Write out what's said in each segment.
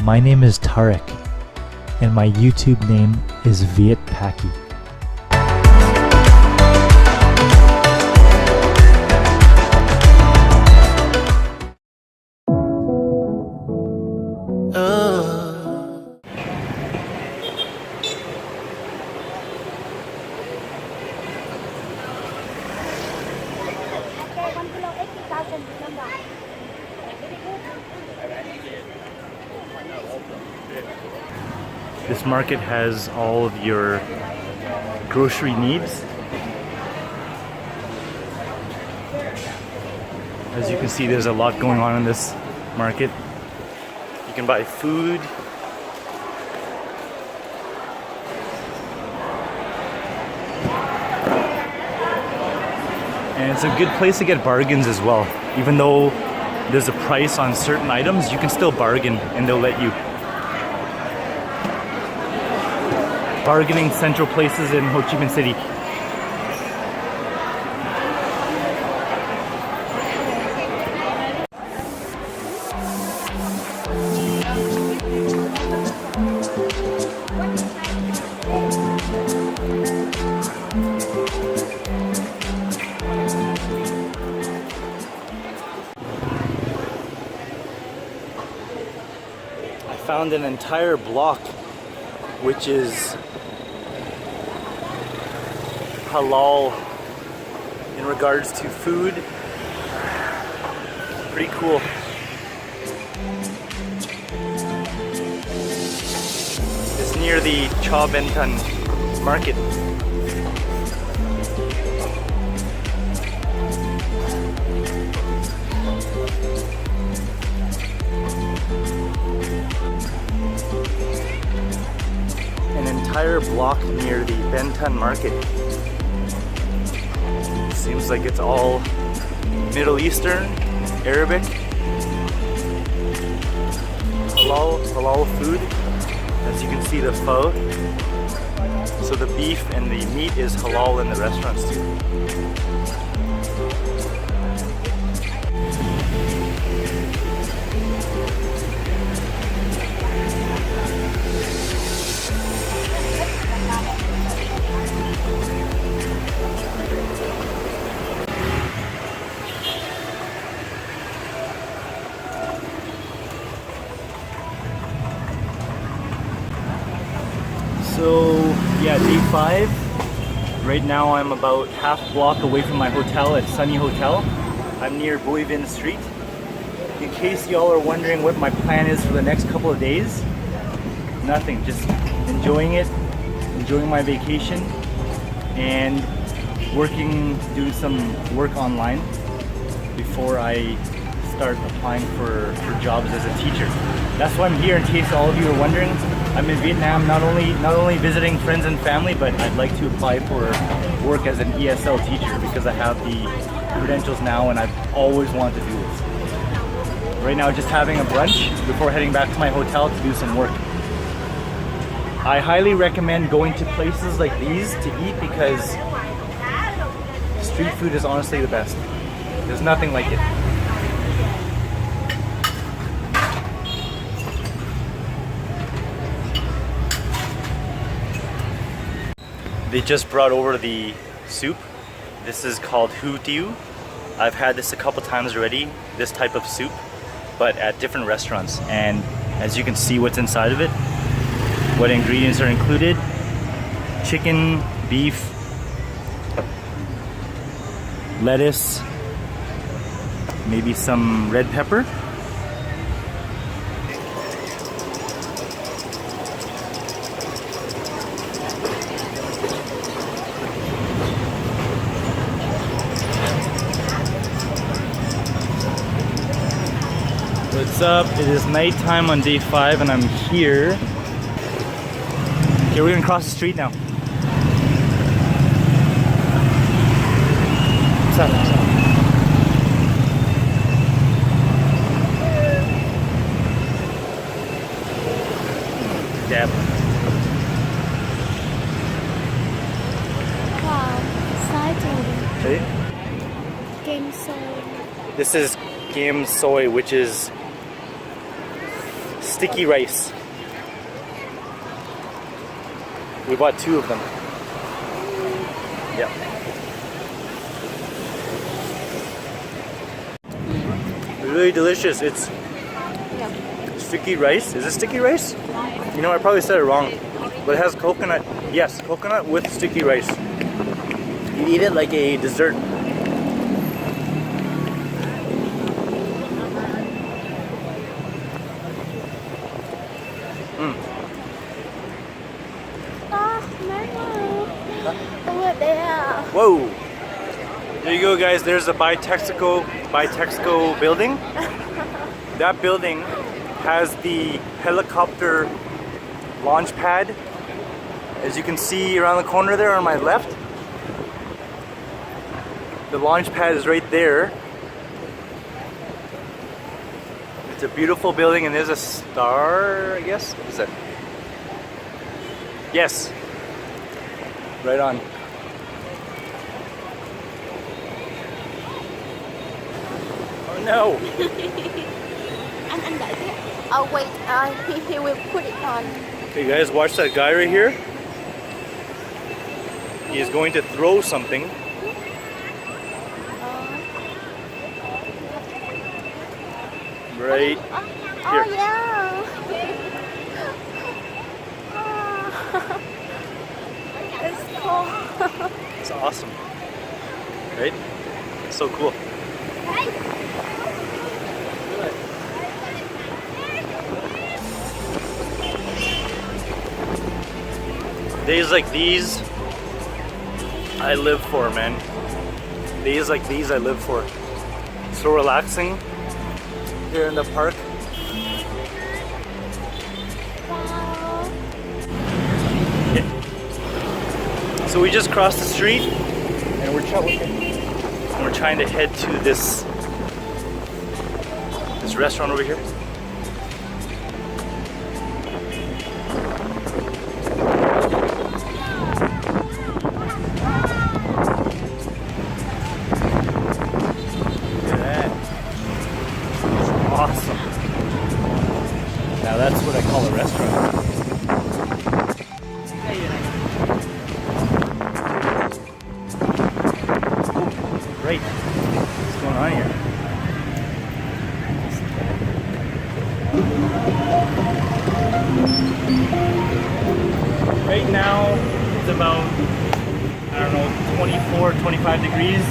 My name is Tarek, and my YouTube name is Viet Packy. This market has all of your grocery needs. As you can see, there's a lot going on in this market. You can buy food, and it's a good place to get bargains as well. Even though there's a price on certain items, you can still bargain and they'll let you. Bargaining central places in Ho Chi Minh City. I found an entire block which is halal in regards to food. Pretty cool. It's near the Cha Bentan market. An entire block near the Bentan market. Seems like it's all Middle Eastern, Arabic, halal food. As you can see, the pho. So the beef and the meat is halal in the restaurants too. So yeah, day 5. Right now I'm about half block away from my hotel at Sunny Hotel. I'm near Bui Vin Street. In case y'all are wondering what my plan is for the next couple of days, nothing, just enjoying it, enjoying my vacation, and doing some work online before I start applying for jobs as a teacher. That's why I'm here, in case all of you are wondering. I'm in Vietnam not only visiting friends and family, but I'd like to apply for work as an ESL teacher because I have the credentials now and I've always wanted to do this. Right now just having a brunch before heading back to my hotel to do some work. I highly recommend going to places like these to eat because street food is honestly the best. There's nothing like it. They just brought over the soup. This is called Hue Tiu. I've had this a couple times already, this type of soup, but at different restaurants. And as you can see what's inside of it, what ingredients are included: chicken, beef, lettuce, maybe some red pepper. What's up? It is nighttime on day 5 and I'm here. Okay, we're gonna cross the street now. What's up? What's up? Dab. Wow, exciting. Hey? Game soy. This is game soy, which is sticky rice. We bought 2 of them. Yeah. Really delicious. It's sticky rice. Is it sticky rice? You know, I probably said it wrong. But it has coconut. Yes, coconut with sticky rice. You eat it like a dessert. Over there. Whoa! There you go, guys. There's the Bitexco building. That building has the helicopter launch pad. As you can see around the corner there on my left. The launch pad is right there. It's a beautiful building, and there's a star, I guess. What is that? Yes. Right on. Oh no! Anh đợi tí. Oh wait, he will put it on. Okay guys, watch that guy right here. He is going to throw something. Right here. Oh yeah. It's cool. It's awesome. Right? So cool. Days like these, I live for, man. Days like these, I live for. So relaxing here in the park. Wow. Yeah. So we just crossed the street, and we're trying to head to this restaurant over here. Awesome. Now that's what I call a restaurant. Great. What's going on here? Right now it's about, I don't know, 24, 25 degrees.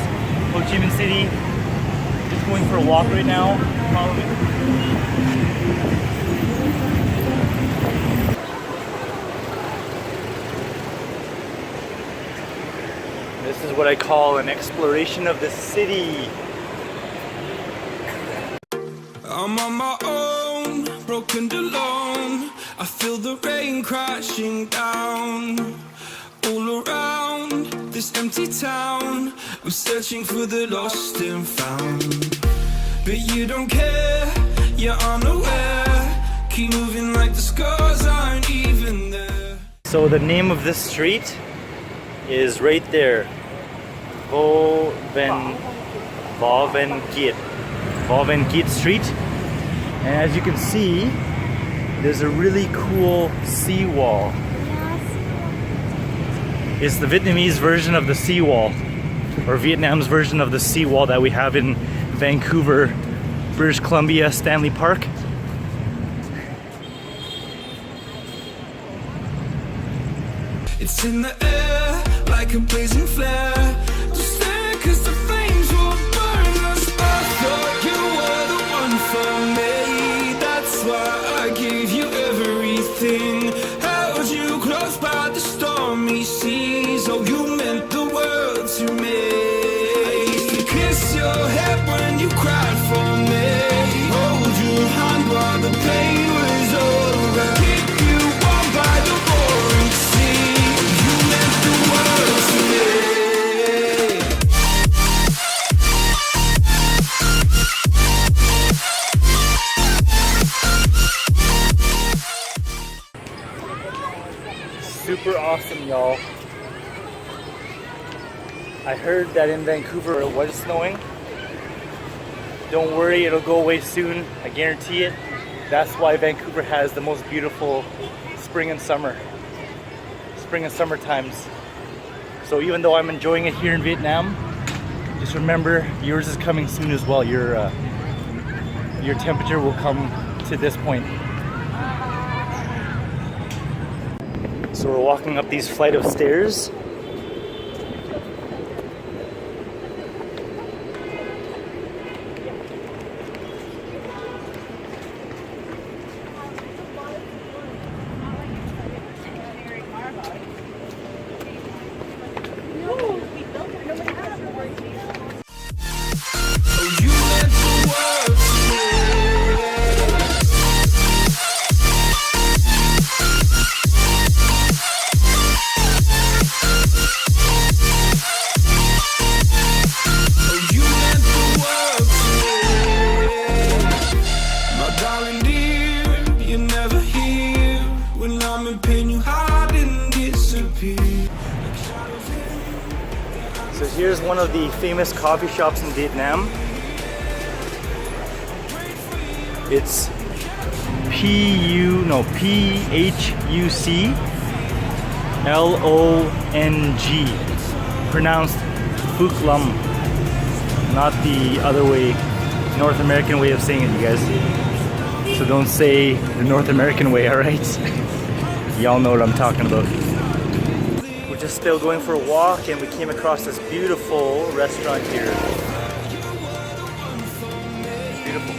Ho Chi Minh City. Just going for a walk right now. Follow me. This is what I call an exploration of the city. I'm on my own, broken alone. I feel the rain crashing down all around this empty town. I'm searching for the lost and found, but you don't care, you're unaware. Keep moving like the scars aren't even there. So the name of this street is right there. Vavenkiet Street. And as you can see, there's a really cool seawall. It's the Vietnamese version of the seawall, or Vietnam's version of the seawall that we have in Vancouver, British Columbia, Stanley Park. It's in the air like a blazing flare. Just stare, 'cause the flames will burn us. I thought you were the one for me. That's why I gave you everything. Held you close by the stormy seas. Oh, you meant the world to me. I used to kiss your head when you cried for me. Hold your hand while the pain was over. Keep you warm by the roaring sea. You meant the world to me. Super awesome, y'all. I heard that in Vancouver it was snowing. Don't worry, it'll go away soon. I guarantee it. That's why Vancouver has the most beautiful spring and summer times. So even though I'm enjoying it here in Vietnam, just remember yours is coming soon as well. Your temperature will come to this point. So we're walking up these flight of stairs. You meant the world to me. Oh, you meant the world to me. My darling dear, you're never here. When I'm in pain, you hide and disappear. So here's one of the famous coffee shops in Vietnam. It's PHUC-LONG, pronounced Phuc Lam, not the other way, North American way of saying it, you guys. So don't say the North American way, alright? Y'all know what I'm talking about. We're just still going for a walk and we came across this beautiful restaurant here. Beautiful.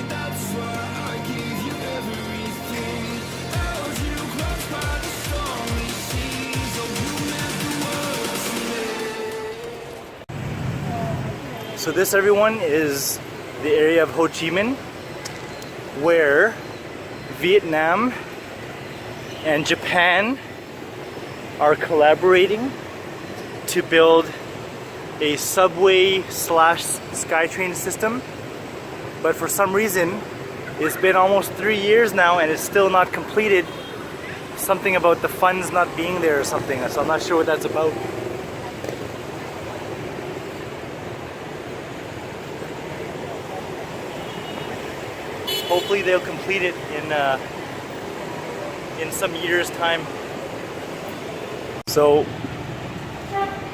So this, everyone, is the area of Ho Chi Minh where Vietnam and Japan are collaborating to build a subway slash SkyTrain system, but for some reason it's been almost 3 years now and it's still not completed. Something about the funds not being there or something, so I'm not sure what that's about. Hopefully they'll complete it in some years' time. So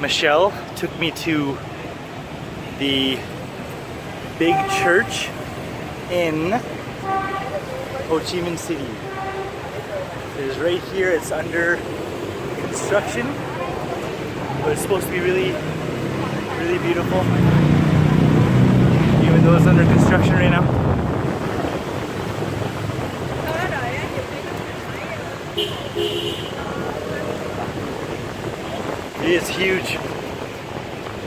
Michelle took me to the big church in Ho Chi Minh City. It is right here. It's under construction, but it's supposed to be really, really beautiful, even though it's under construction right now. It is huge.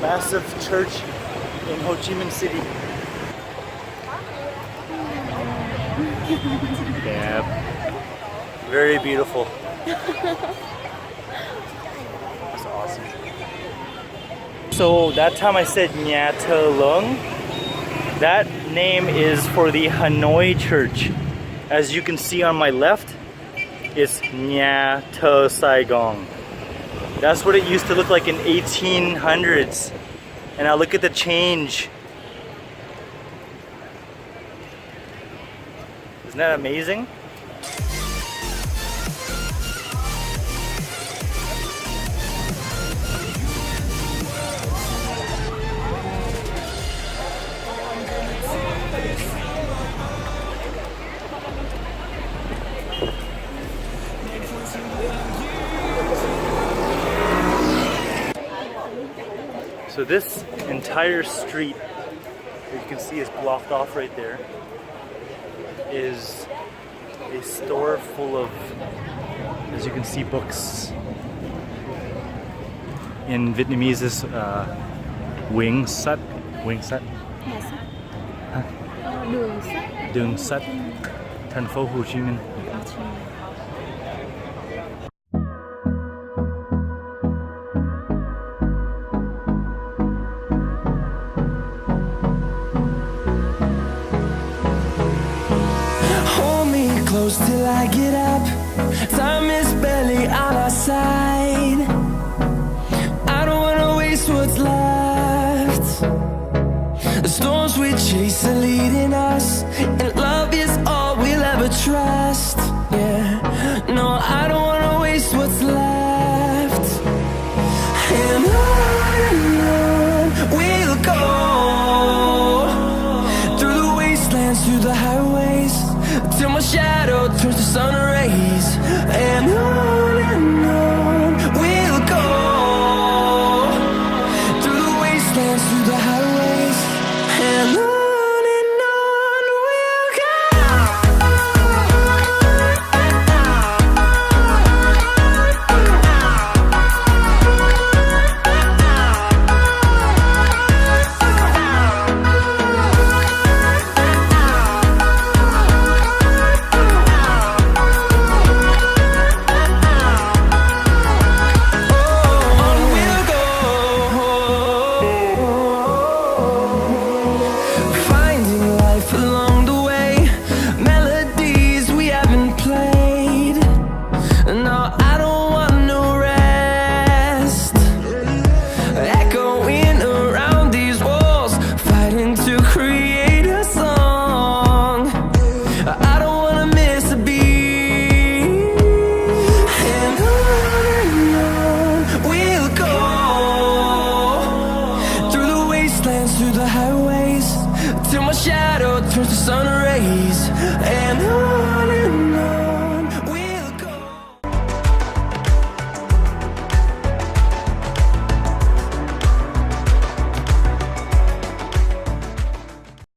Massive church in Ho Chi Minh City. Yeah. Very beautiful. That's awesome. So that time I said Nha Tơ Lung. That name is for the Hanoi Church. As you can see on my left, it's Nha Tơ Saigon. That's what it used to look like in 1800s. And now look at the change. Isn't that amazing? So this entire street, as you can see, is blocked off right there, is a store full of, as you can see, books. In Vietnamese is Wing Sat. Đường sắt, thành phố Hồ Chí Minh. Close till I get up. Time is barely on our side. I don't wanna waste what's left. The storms we chase are leading us, and love is all we'll ever try. rest, yeah.